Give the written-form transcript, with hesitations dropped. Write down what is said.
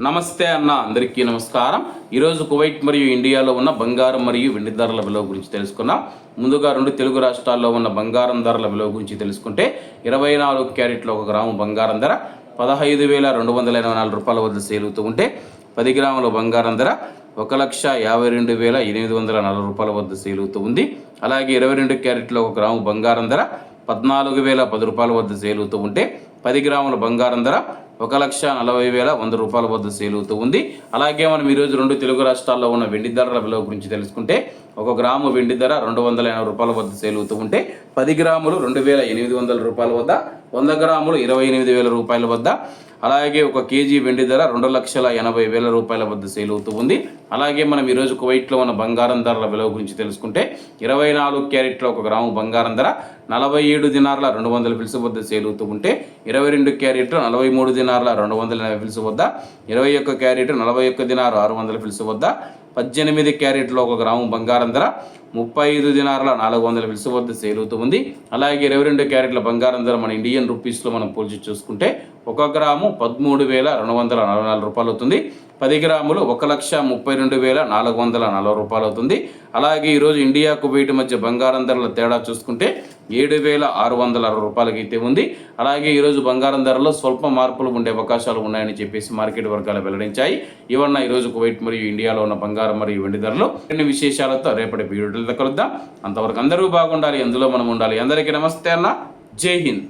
నమస్తే అన్న, అందరికీ నమస్కారం. ఈరోజు కువైట్ మరియు ఇండియాలో ఉన్న బంగారం మరియు వెండి ధరల విలువ గురించి తెలుసుకున్నాం. ముందుగా రెండు తెలుగు రాష్ట్రాల్లో ఉన్న బంగారం ధరల విలువ గురించి తెలుసుకుంటే 24 క్యారెట్ల 1 గ్రాము బంగారం ధర 15,284 రూపాయల వద్ద సేల్ అవుతూ ఉంటే 10 గ్రాముల బంగారం ధర 1,52,840 రూపాయల వద్ద సేల్ అవుతూ ఉంది. అలాగే 22 క్యారెట్ల 1 గ్రాము బంగారం ధర 14,010 రూపాయల వద్ద సేల్ అవుతూ ఉంటే 10 గ్రాముల బంగారం ధర 1,40,100 రూపాయల వద్ద సేల్ అవుతూ ఉంది. అలాగే మనం ఈరోజు రెండు తెలుగు రాష్ట్రాల్లో ఉన్న వెండి ధరల విలువ గురించి తెలుసుకుంటే 1 గ్రాము వెండి ధర 280 రూపాయల వద్ద సేల్ అవుతూ ఉంటే 10 గ్రాములు 2,800 రూపాయల వద్ద, 100 గ్రాములు 28,000 రూపాయల వద్ద, అలాగే 1 కేజీ వెండి ధర 2,80,000 రూపాయల వద్ద సేల్ అవుతూ ఉంది. అలాగే మనం ఈరోజు కువైట్లో ఉన్న బంగారం ధరల విలువ గురించి తెలుసుకుంటే 24 క్యారెట్ల 1 గ్రాము బంగారం ధర 47 దినార్ల 200 ఫిల్స్ వద్ద సేల్ అవుతూ ఉంటే 22 క్యారెట్లు 43 దినార్ల 280 ఫిల్స్ వద్ద, 21 క్యారెట్ 41 దినారు 600 ఫిల్స్ వద్ద, 18 క్యారెట్ల 1 గ్రాము బంగారం ధర 35 దినార్ల 400 ఫిల్స్ వద్ద సేల్ అవుతూ ఉంది. అలాగే 22 క్యారెట్ల బంగారం ధర మన ఇండియన్ రూపీస్లో మనం పోల్చి చూసుకుంటే 1 గ్రాము 13,244 రూపాయలు అవుతుంది. 10 గ్రాములు 1,32,440 రూపాయలు అవుతుంది. అలాగే ఈరోజు ఇండియా కువైట్ మధ్య బంగారం ధరల తేడా చూసుకుంటే 7,660 రూపాయలకి అయితే ఉంది. అలాగే ఈరోజు బంగారం ధరలో స్వల్ప మార్పులు ఉండే అవకాశాలు ఉన్నాయని చెప్పేసి మార్కెట్ వర్గాలు వెల్లడించాయి. ఇవన్న ఈరోజు కువైట్ మరియు ఇండియాలో ఉన్న బంగారం మరియు వెండి ధరలు. కొన్ని విశేషాలతో రేపటి వీడియోలో కలుద్దాం. అంతవరకు అందరూ బాగుండాలి, అందులో మనం ఉండాలి. అందరికీ నమస్తే అన్న, జై హింద్.